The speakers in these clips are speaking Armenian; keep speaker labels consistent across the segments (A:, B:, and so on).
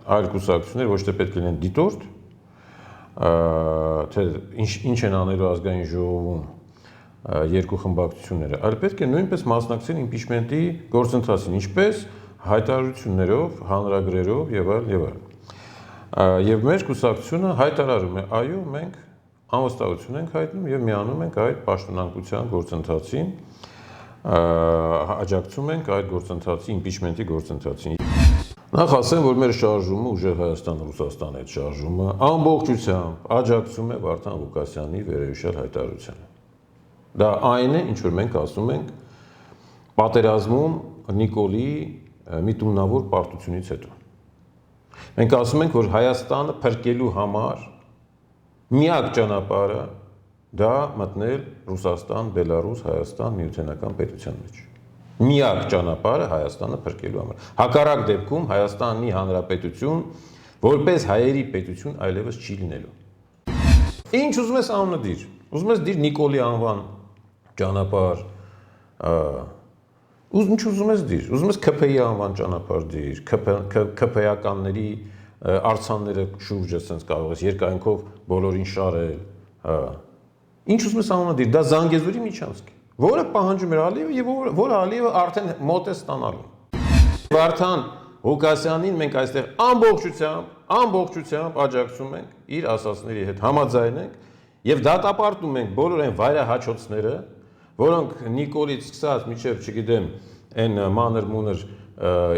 A: այլ կուսակցություններ ոչ թե պետք է լինեն դիտորդ, թե ինչ են անելու ազգային ժողովում երկու խմբակցությունները, այլ պետք է նույնպես մասնակցեն իմպիչմենտի գործընթացին, ինչպես հայտարարություններով, հանրագրերով եւ այլ եւ այլ։ Եվ մեր կուսակցությունը հայտարարում է, այո, մենք անվստահություն ենք հայտնում եւ միանում ենք այդ պաշտոնանկության գործընթացին, աջակցում ենք այդ գործընթացի, իմպիչմենտի գործընթացին։ Նախ ասեմ, որ մեր շարժումը, ուժեղ Հայաստան-Ռուսաստան այդ շարժումը ամբողջությամբ աջակցում է Վարդան Ղուկասյանի վերոհիշյալ հայտարարությանը։ Դա այն է, ինչ որ մենք ասում ենք պատերազմում Նիկոլի միտումնավոր պարտությունից հետո։ Մենք ասում ենք, որ Հայաստանը փրկելու համար միակ ճանապարհը դա մտնել Ռուսաստան, Բելարուս, Հայաստան միութենական պետության մեջ։ Միակ ճանապարհը Հայաստանը փրկելու համար։ Հակառակ դեպքում Հայաստանի Հանրապետություն որպես հայերի պետություն այլևս չի լինելու։ Ինչ ուզում ես անունը դիր։ Ուզում ես դիր Նիկոլի անվան ճանապարհ, ինչ ուզում ես դիր։ Ուզում ես ՔՓ-ի անվան ճանապարհ դիր, ՔՓ-ականների արձանները շուրջը sense կարող ես երկայնքով բոլորին շարել, հա։ Ինչ ուզում ես անունը դիր, դա Զանգեզուրի միջանցք է, որը պահանջում էր Ալիևը եւ որը Ալիևը արդեն մոտ է ստանալու։ Վարդան Ղուկասյանին մենք այստեղ ամբողջությամբ աջակցում ենք, իր ասածների հետ համաձայն ենք եւ դատապարտում ենք բոլոր այն վայրահաչոցները, որոնք Նիկոլից սկսած մինչեւ, չգիտեմ, այն մանր-մունր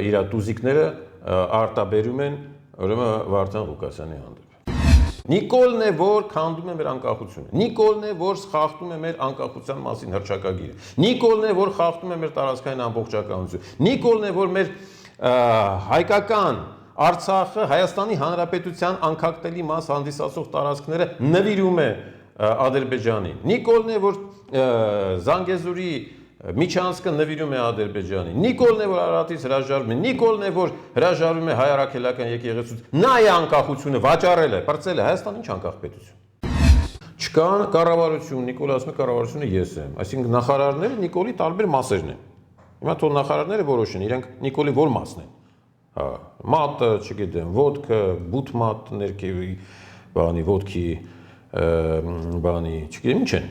A: իր տուզիկները արտաբերում են ուրեմն Վարդան Ղուկասյանի հանդեպ։ Նիկոլն է, որ քանդում է մեր անկախությունը։ Նիկոլն է, որ խախտում է մեր անկախության մասին հռչակագիրը։ Նիկոլն է, որ խախտում է մեր տարածքային ամբողջականությունը։ Նիկոլն է, որ մեր հայկական Արցախը Հայաստանի Հանրապետության անկախտելի մաս հանդիսացող տարածքները նվիրում է Ադրբեջանին։ Նիկոլն է, որ Զանգեզուրի միջանցքը նվիրում է Ադրբեջանին։ Նիկոլն է, որ Արարատից հրաժարվում է։ Նիկոլն է, որ հրաժարվում է հայ-առաքելական եկեղեցուց։ Նա է անկախությունը վաճառել է, բրծել է Հայաստան ինչ անկախ պետություն։ Չկան կառավարություն, Նիկոլը ասում է կառավարությունը ես եմ, այսինքն նախարարները Նիկոլի տարբեր մասերն են։ Հիմա թող նախարարները որոշեն, իրենք Նիկոլի որ մասն են։ Հա, մատը, չգիտեմ, ոդկը, բութմատ ներքևի, բանի, ոդկի, բանի, չգիտեմ ինչ են։